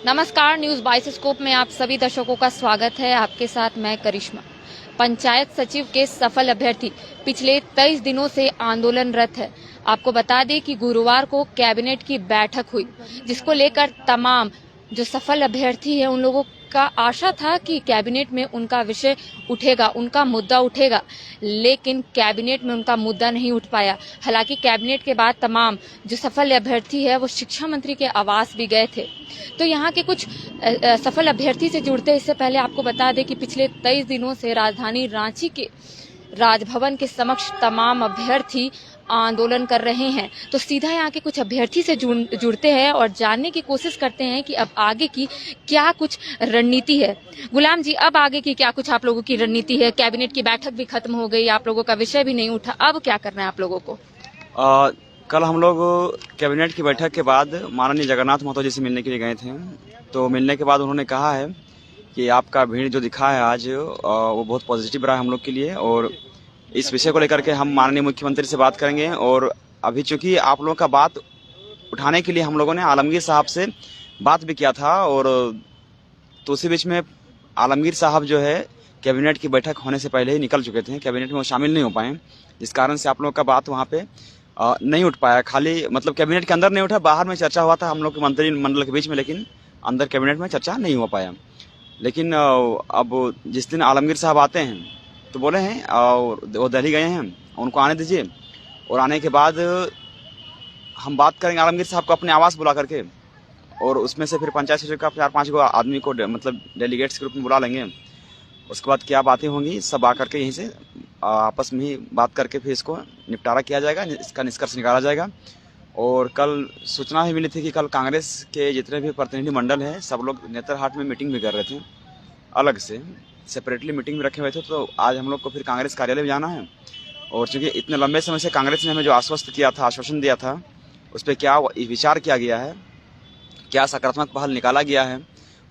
नमस्कार, news bioscope में आप सभी दर्शकों का स्वागत है। आपके साथ मैं करिश्मा। पंचायत सचिव के सफल अभ्यर्थी पिछले 23 दिनों से आंदोलनरत है। आपको बता दें कि गुरुवार को कैबिनेट की बैठक हुई, जिसको लेकर तमाम जो सफल अभ्यर्थी है उन लोगों का आशा था कि कैबिनेट में उनका विषय उठेगा, उनका मुद्दा उठेगा, लेकिन कैबिनेट में उनका मुद्दा नहीं उठ पाया। हालांकि कैबिनेट के बाद तमाम जो सफल अभ्यर्थी है वो शिक्षा मंत्री के आवास भी गए थे। तो यहाँ के कुछ सफल अभ्यर्थी से जुड़ते इससे पहले आपको बता दें कि पिछले 23 दिनों से राजधानी रांची के राजभवन के समक्ष तमाम अभ्यर्थी आंदोलन कर रहे हैं। तो सीधा यहाँ के कुछ अभ्यर्थी से जुड़ते हैं और जानने की कोशिश करते हैं कि अब आगे की क्या कुछ रणनीति है। गुलाम जी, अब आगे की क्या कुछ आप लोगों की रणनीति है? कैबिनेट की बैठक भी खत्म हो गई, आप लोगों का विषय भी नहीं उठा, अब क्या करना है आप लोगों को? कल हम लोग कैबिनेट की बैठक के बाद माननीय जगन्नाथ महतो जी से मिलने के लिए गए थे। तो मिलने के बाद उन्होंने कहा है कि आपका भीड़ जो दिखा है आज वो बहुत पॉजिटिव रहा है हम लोग के लिए, और इस विषय को लेकर के हम माननीय मुख्यमंत्री से बात करेंगे। और अभी चूंकि आप लोगों का बात उठाने के लिए हम लोगों ने आलमगीर साहब से बात भी किया था, और तो उसी बीच में आलमगीर साहब जो है कैबिनेट की बैठक होने से पहले ही निकल चुके थे, कैबिनेट में वो शामिल नहीं हो पाए, जिस कारण से आप लोगों का बात वहाँ पे नहीं उठ पाया। खाली मतलब कैबिनेट के अंदर नहीं उठा, बाहर में चर्चा हुआ था हम लोग के मंत्री मंडल के बीच में, लेकिन अंदर कैबिनेट में चर्चा नहीं हो पाया। लेकिन अब जिस दिन आलमगीर साहब आते हैं तो बोले हैं, और वो दिल्ली गए हैं, उनको आने दीजिए, और आने के बाद हम बात करेंगे आलमगीर साहब को अपने आवास बुला करके, और उसमें से फिर पंचायत सचिव का 4-5 गो आदमी को मतलब डेलीगेट्स के रूप में बुला लेंगे। उसके बाद क्या बातें होंगी सब आकर के यहीं से आपस में ही बात करके फिर इसको निपटारा किया जाएगा, इसका निष्कर्ष निकाला जाएगा। और कल सूचना भी मिली थी कि कल कांग्रेस के जितने भी प्रतिनिधि मंडल हैं सब लोग नेतरहाट में मीटिंग भी कर रहे थे, अलग से सेपरेटली मीटिंग भी रखे हुए थे। तो आज हम लोग को फिर कांग्रेस कार्यालय भी जाना है, और चूँकि इतने लंबे समय से कांग्रेस ने हमें जो आश्वस्त किया था, आश्वासन दिया था, उस पर क्या विचार किया गया है, क्या सकारात्मक पहल निकाला गया है।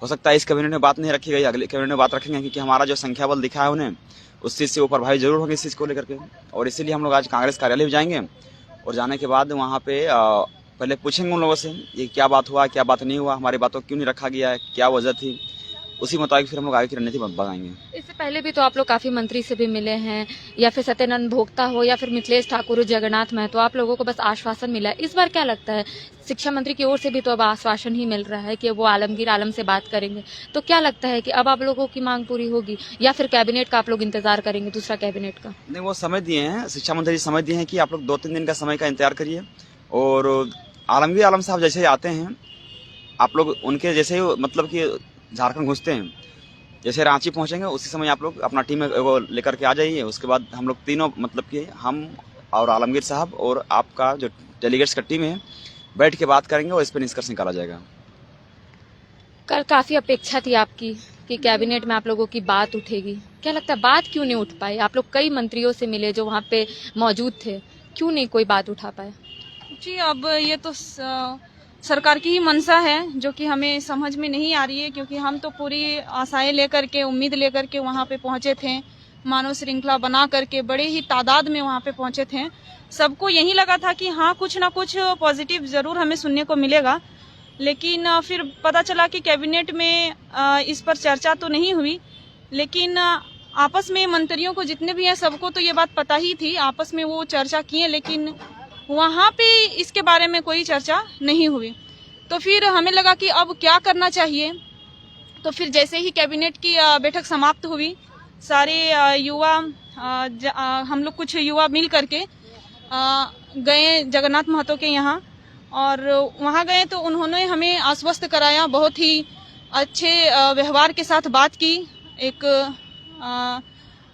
हो सकता है इस कैबिनेट में बात नहीं रखी गई, अगले कैबिनेट में बात रखेंगे, क्योंकि हमारा जो संख्या बल दिखा है उन्हें उस चीज़ से वो प्रभावित जरूर होंगे इस चीज़ को लेकर के। और इसीलिए हम लोग आज कांग्रेस कार्यालय भी जाएंगे, और जाने के बाद वहाँ पे पहले पूछेंगे उन लोगों से ये क्या बात हुआ, क्या बात नहीं हुआ, हमारी बातों को क्यों नहीं रखा गया है, क्या वजह थी, उसी मुताबिक फिर हम लोग आगे की रणनीति बनाएंगे। इससे पहले भी तो आप लोग काफी मंत्री से भी मिले हैं, या फिर सत्यानंद भोक्ता हो या फिर मिथिलेश ठाकुर, जगन्नाथ महतो, आप लोगों को बस आश्वासन मिला है। इस बार क्या लगता है, शिक्षा मंत्री की ओर से भी तो अब आश्वासन ही मिल रहा है कि वो आलमगीर आलम से बात करेंगे, तो क्या लगता है कि अब आप लोगों की मांग पूरी होगी, या फिर कैबिनेट का आप लोग इंतजार करेंगे, दूसरा कैबिनेट का? नहीं, वो समय दिए हैं, शिक्षा मंत्री जी समय दिए हैं कि आप लोग 2-3 दिन का समय का इंतजार करिए, और आलमगीर आलम साहब जैसे ही आते हैं आप लोग उनके जैसे ही मतलब कि झारखंड घुसते हैं, जैसे रांची पहुंचेंगे उसी समय आप लोग अपना टीम वो लेकर के आ जाइए। उसके बाद हम लोग तीनों मतलब कि हम और आलमगीर साहब और आपका जो डेलीगेट्स का टीम है बैठ के बात करेंगे, और इस पर निष्कर्ष निकाला जाएगा। कल काफी अपेक्षा थी आपकी कि कैबिनेट में आप लोगों की बात उठेगी, क्या लगता है बात क्यों नहीं उठ पाई? आप लोग कई मंत्रियों से मिले जो वहाँ पे मौजूद थे, क्यों नहीं कोई बात उठा पाए? जी, अब ये तो सरकार की ही मंशा है जो कि हमें समझ में नहीं आ रही है, क्योंकि हम तो पूरी आशाएं लेकर के, उम्मीद लेकर के वहाँ पे पहुँचे थे, मानव श्रृंखला बना करके बड़े ही तादाद में वहाँ पे पहुँचे थे। सबको यही लगा था कि हाँ कुछ ना कुछ पॉजिटिव जरूर हमें सुनने को मिलेगा, लेकिन फिर पता चला कि कैबिनेट में इस पर चर्चा तो नहीं हुई, लेकिन आपस में मंत्रियों को जितने भी हैं सबको तो ये बात पता ही थी, आपस में वो चर्चा किए, लेकिन वहाँ पे इसके बारे में कोई चर्चा नहीं हुई। तो फिर हमें लगा कि अब क्या करना चाहिए। तो फिर जैसे ही कैबिनेट की बैठक समाप्त हुई, सारे युवा हम लोग कुछ युवा मिल करके गए जगन्नाथ महतो के यहाँ, और वहाँ गए तो उन्होंने हमें आश्वस्त कराया, बहुत ही अच्छे व्यवहार के साथ बात की, एक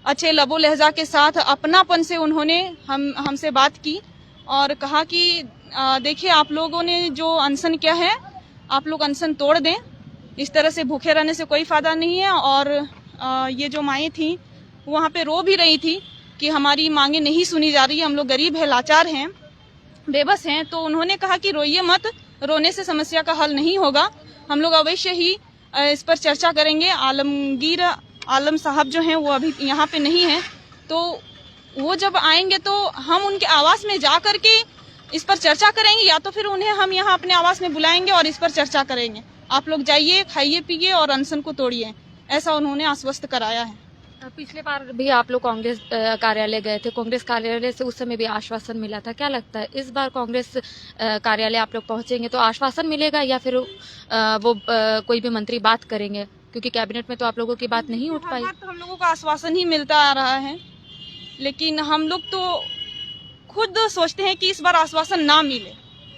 अच्छे लबो लहजा के साथ अपनापन से उन्होंने हमसे बात की, और कहा कि देखिए आप लोगों ने जो अनशन किया है आप लोग अनशन तोड़ दें, इस तरह से भूखे रहने से कोई फायदा नहीं है। और ये जो माएँ थी वहाँ पे रो भी रही थी कि हमारी मांगे नहीं सुनी जा रही है, हम लोग गरीब हैं, लाचार हैं, बेबस हैं। तो उन्होंने कहा कि रोइए मत, रोने से समस्या का हल नहीं होगा, हम लोग अवश्य ही इस पर चर्चा करेंगे। आलमगीर आलम साहब जो हैं वो अभी यहाँ पे नहीं है, तो वो जब आएंगे तो हम उनके आवास में जा करके इस पर चर्चा करेंगे, या तो फिर उन्हें हम यहाँ अपने आवास में बुलाएंगे और इस पर चर्चा करेंगे। आप लोग जाइए, खाइए पिए और अनशन को तोड़िए, ऐसा उन्होंने आश्वस्त कराया है। पिछले बार भी आप लोग कांग्रेस कार्यालय गए थे, कांग्रेस कार्यालय से उस समय भी आश्वासन मिला था। क्या लगता है इस बार कांग्रेस कार्यालय आप लोग पहुंचेंगे तो आश्वासन मिलेगा या फिर वो कोई भी मंत्री बात करेंगे, क्योंकि कैबिनेट में तो आप लोगों की बात नहीं उठ पाई। हर बार तो हम लोगों को आश्वासन ही मिलता आ रहा है, लेकिन हम लोग तो खुद सोचते हैं कि इस बार आश्वासन ना मिले,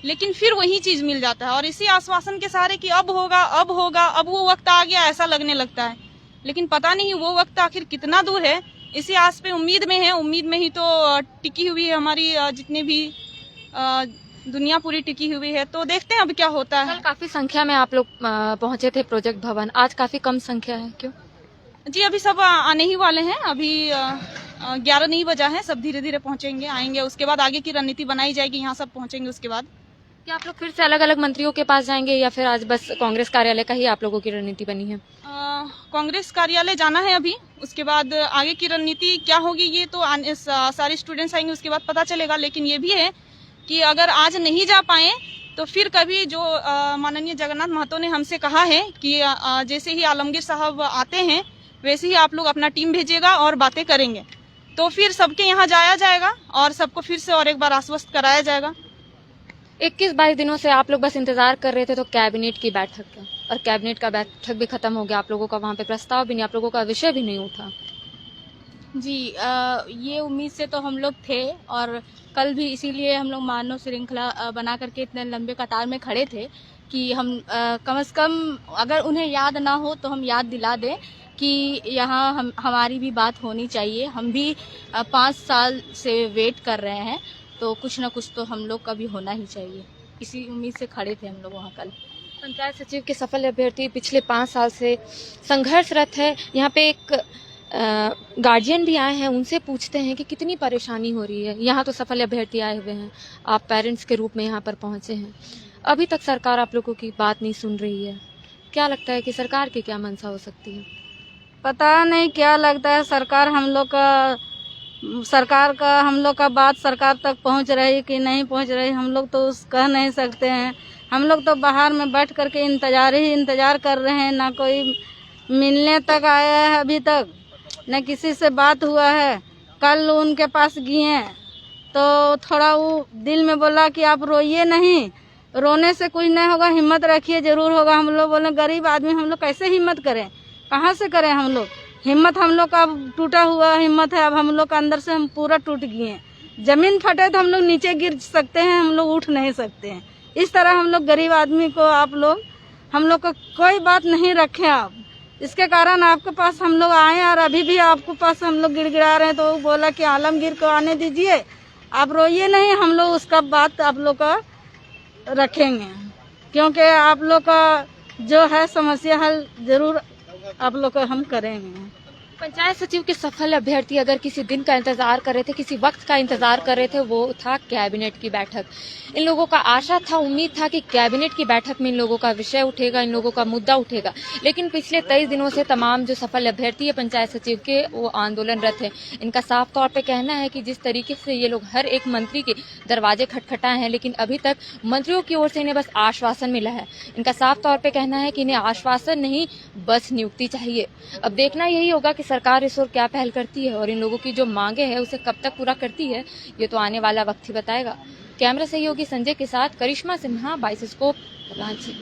लेकिन फिर वही चीज मिल जाता है और इसी आश्वासन के सहारे कि अब होगा, अब होगा, अब वो वक्त आ गया, ऐसा लगने लगता है। लेकिन पता नहीं वो वक्त आखिर कितना दूर है। इसी आस पे उम्मीद में है, उम्मीद में ही तो टिकी हुई है हमारी जितने भी दुनिया पूरी टिकी हुई है। तो देखते हैं अब क्या होता है। कल काफी संख्या में आप लोग पहुंचे थे प्रोजेक्ट भवन, आज काफी कम संख्या है, क्यों? जी अभी सब आने ही वाले हैं, अभी 11 नहीं बजा है, सब धीरे धीरे पहुंचेंगे, आएंगे, उसके बाद आगे की रणनीति बनाई जाएगी, यहाँ सब पहुंचेंगे उसके बाद। क्या आप लोग फिर से अलग अलग मंत्रियों के पास जाएंगे या फिर आज बस कांग्रेस कार्यालय का ही आप लोगों की रणनीति बनी है? कांग्रेस कार्यालय जाना है अभी, उसके बाद आगे की रणनीति क्या होगी ये तो सारे स्टूडेंट्स आएंगे उसके बाद पता चलेगा। लेकिन ये भी है कि अगर आज नहीं जा पाए तो फिर कभी जो माननीय जगन्नाथ महतो ने हमसे कहा है कि जैसे ही आलमगीर साहब आते हैं वैसे ही आप लोग अपना टीम भेजिएगा और बातें करेंगे, तो फिर सबके यहाँ जाया जाएगा और सबको फिर से और एक बार आश्वस्त कराया जाएगा। 21-22 दिनों से आप लोग बस इंतजार कर रहे थे तो कैबिनेट की बैठक का, और कैबिनेट का बैठक भी खत्म हो गया, आप लोगों का वहाँ पे प्रस्ताव भी नहीं, आप लोगों का विषय भी नहीं उठा। जी ये उम्मीद से तो हम लोग थे और कल भी इसीलिए हम लोग मानव श्रृंखला बना करके इतने लंबे कतार में खड़े थे कि हम कम से कम अगर उन्हें याद ना हो तो हम याद दिला दें कि यहाँ हमारी भी बात होनी चाहिए। हम भी 5 साल से वेट कर रहे हैं, तो कुछ ना कुछ तो हम लोग का भी होना ही चाहिए, इसी उम्मीद से खड़े थे हम लोग वहाँ कल। पंचायत सचिव के सफल अभ्यर्थी पिछले 5 साल से संघर्षरत है। यहाँ पे एक गार्जियन भी आए हैं, उनसे पूछते हैं कि कितनी परेशानी हो रही है। यहाँ तो सफल अभ्यर्थी आए हुए हैं, आप पेरेंट्स के रूप में यहाँ पर पहुँचे हैं, अभी तक सरकार आप लोगों की बात नहीं सुन रही है। क्या लगता है कि सरकार की क्या मंशा हो सकती है? पता नहीं क्या लगता है, सरकार का हम लोग का बात सरकार तक पहुंच रही कि नहीं पहुंच रही, हम लोग तो कह नहीं सकते हैं। हम लोग तो बाहर में बैठ करके इंतजार कर रहे हैं, ना कोई मिलने तक आया है अभी तक, न किसी से बात हुआ है। कल उनके पास गए तो थोड़ा वो दिल में बोला कि आप रोइए नहीं, रोने से कुछ नहीं होगा, हिम्मत रखिए, जरूर होगा। हम लोग बोले गरीब आदमी हम लोग कैसे हिम्मत करें, कहाँ से करें हम लोग हिम्मत, हम लोग का टूटा हुआ हिम्मत है। अब हम लोग का अंदर से हम पूरा टूट गए हैं, जमीन फटे तो हम लोग नीचे गिर सकते हैं, हम लोग उठ नहीं सकते हैं। इस तरह हम लोग गरीब आदमी को आप लोग हम लोग को कोई बात नहीं रखे आप, इसके कारण आपके पास हम लोग आए और अभी भी आपके पास हम लोग गिड़गिड़ा रहे हैं। तो बोला कि आलमगीर को आने दीजिए, आप रोइए नहीं, हम लोग उसका बात आप लोग का रखेंगे, क्योंकि आप लोग का जो है समस्या हल जरूर आप लोग का हम करेंगे। पंचायत सचिव के सफल अभ्यर्थी अगर किसी दिन का इंतजार कर रहे थे, किसी वक्त का इंतजार कर रहे थे, वो था कैबिनेट की बैठक। इन लोगों का आशा था, उम्मीद था कि कैबिनेट की बैठक में इन लोगों का विषय उठेगा, इन लोगों का मुद्दा उठेगा। लेकिन पिछले 23 दिनों से तमाम जो सफल अभ्यर्थी है पंचायत सचिव के, वो आंदोलनरत है। इनका साफ तौर पर कहना है कि जिस तरीके से ये लोग हर एक मंत्री के दरवाजे खटखटाए हैं, लेकिन अभी तक मंत्रियों की ओर से इन्हें बस आश्वासन मिला है। इनका साफ तौर पर कहना है कि इन्हें आश्वासन नहीं, बस नियुक्ति चाहिए। अब देखना यही होगा कि सरकार इस ओर क्या पहल करती है और इन लोगों की जो मांगे हैं उसे कब तक पूरा करती है, ये तो आने वाला वक्त ही बताएगा। कैमरा सहयोगी संजय के साथ करिश्मा सिन्हा, बाइस्कोप, रांची।